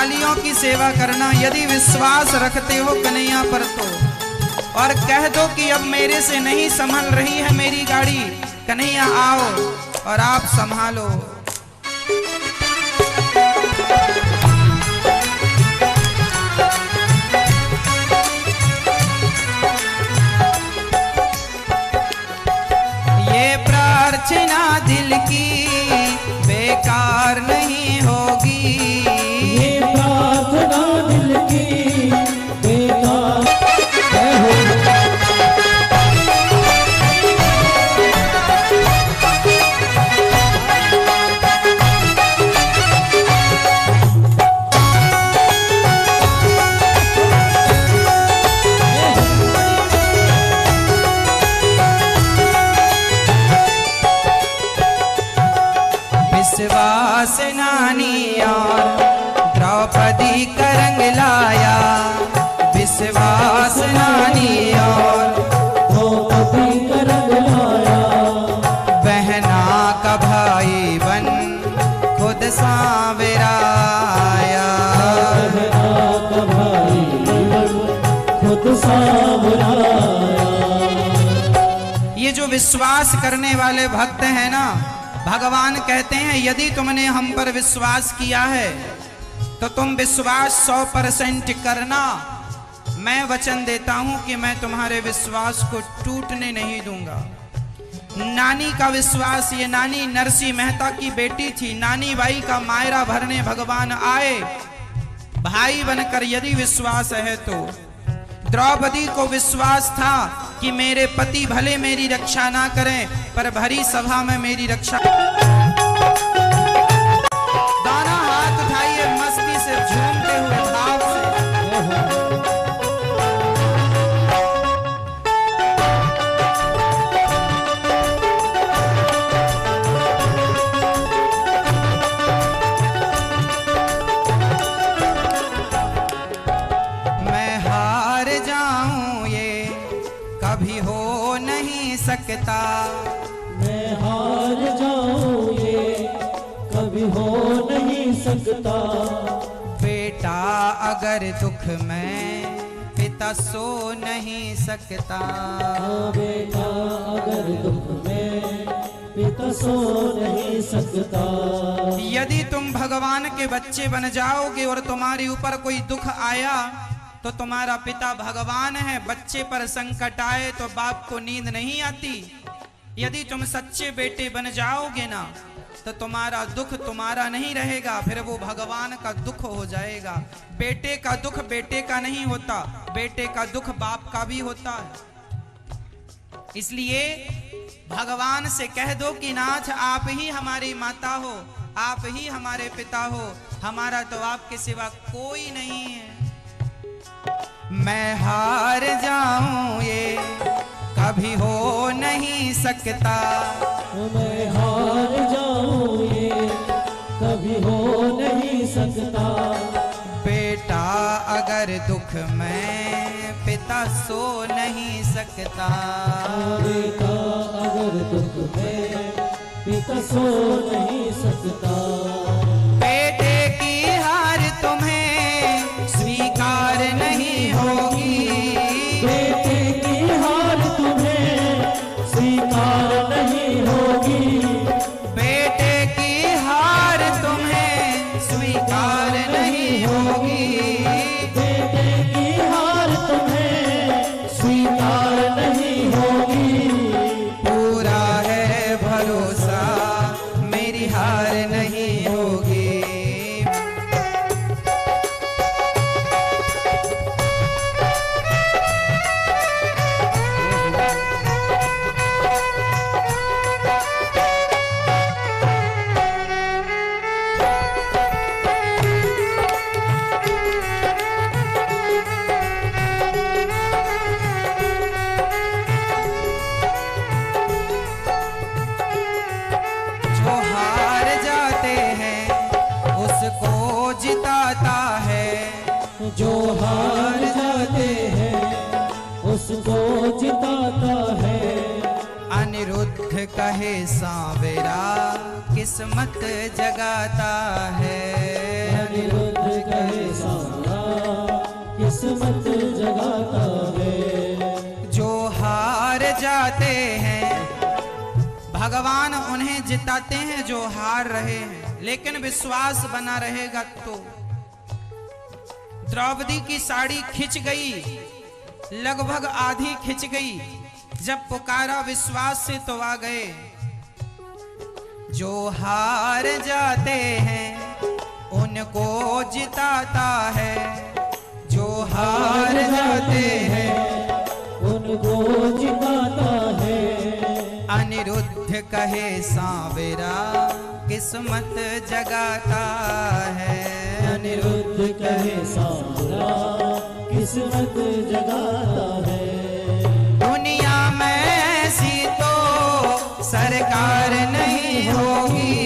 लालियों की सेवा करना। यदि विश्वास रखते हो कन्हैया पर तो, और कह दो कि अब मेरे से नहीं संभल रही है मेरी गाड़ी, कन्हैया आओ और आप संभालो। ये प्रार्थना दिल की बेकार नहीं होगी, ये प्रार्थना दिल की बेकार होगी। विश्वास नानी और द्रौपदी का रंग लाया, विश्वास नानी और द्रौपदी का रंग लाया, बहना का भाई बन खुद सांवरा आया, बहना का भाई बन खुद सांवरा आया। ये जो विश्वास करने वाले भक्त हैं ना, भगवान कहते हैं यदि तुमने हम पर विश्वास किया है तो तुम विश्वास 100% करना। मैं वचन देता हूं कि मैं तुम्हारे विश्वास को टूटने नहीं दूंगा। नानी का विश्वास, ये नानी नरसिंह मेहता की बेटी थी। नानी बाई का मायरा भरने भगवान आए भाई बनकर। यदि विश्वास है तो द्रौपदी को विश्वास था कि मेरे पति भले मेरी रक्षा ना करें पर भरी सभा में मेरी रक्षा। दाना हाथ उठाइए मस्ती से, झूमते हुए भाव से। मैं हार जाऊं ये कभी हो नहीं सकता, मैं हार जाऊं ये कभी हो नहीं सकता। बेटा अगर दुख में पिता सो नहीं सकता, बेटा अगर दुख में पिता सो नहीं सकता। यदि तुम भगवान के बच्चे बन जाओगे और तुम्हारे ऊपर कोई दुख आया तो तुम्हारा पिता भगवान है। बच्चे पर संकट आए तो बाप को नींद नहीं आती। यदि तुम सच्चे बेटे बन जाओगे ना तो तुम्हारा दुख तुम्हारा नहीं रहेगा, फिर वो भगवान का दुख हो जाएगा। बेटे का दुख बेटे का नहीं होता, बेटे का दुख बाप का भी होता है। इसलिए भगवान से कह दो कि नाथ आप ही हमारी माता हो, आप ही हमारे पिता हो, हमारा तो आपके सिवा कोई नहीं है। मैं हार जाऊं ये कभी हो नहीं सकता, मैं हार जाऊं ये कभी हो नहीं सकता। बेटा अगर दुख में पिता सो नहीं सकता, बेटा अगर दुख में पिता सो नहीं सकता। बेटे की हार तुम्हें स्वीकार नहीं होगी, बेटे की हार तुम्हें स्वीकार नहीं होगी, बेटे की हार तुम्हें स्वीकार नहीं होगी, बेटे की हार तुम्हें स्वीकार नहीं होगी। पूरा है भरोसा मेरी हार नहीं होगी। जो हार जाते हैं उसको जिताता है, जो हार जाते हैं उसको जिताता है। अनिरुद्ध कहे सांवरा कि किस्मत जगाता है। अनिरुद्ध कहे सांवरा किस्मत जगाता है। जो हार जाते हैं भगवान उन्हें जिताते हैं जो हार रहे हैं, लेकिन विश्वास बना रहेगा तो। द्रौपदी की साड़ी खिंच गई, लगभग आधी खिंच गई, जब पुकारा विश्वास से तो आ गए। जो हार जाते हैं उनको जिताता है, जो हार जाते हैं उनको जिताता है। अनिरुद्ध कहे सांवरा किस्मत जगाता है। अनिरुद्ध कहे सांवरा किस्मत जगाता है। दुनिया में ऐसी तो सरकार नहीं होगी,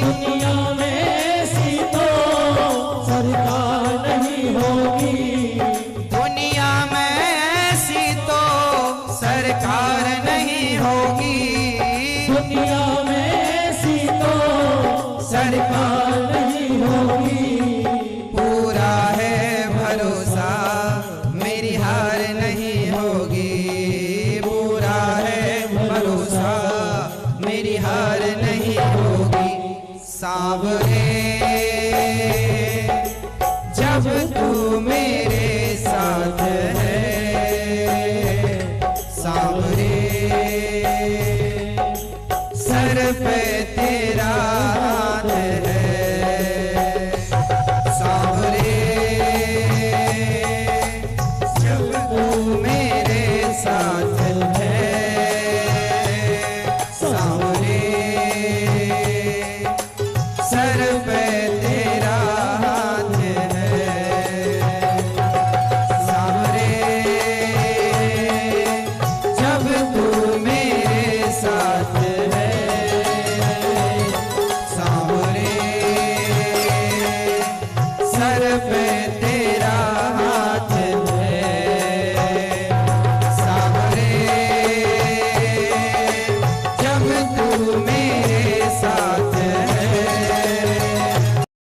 दुनिया में ऐसी तो सरकार नहीं होगी। दुनिया में ऐसी तो सरकार नहीं होगी, दुनिया में ऐसी तो सरकार नहीं होगी। पूरा है भरोसा मेरी हार नहीं होगी, पूरा है भरोसा मेरी हार नहीं होगी। सांवरे जब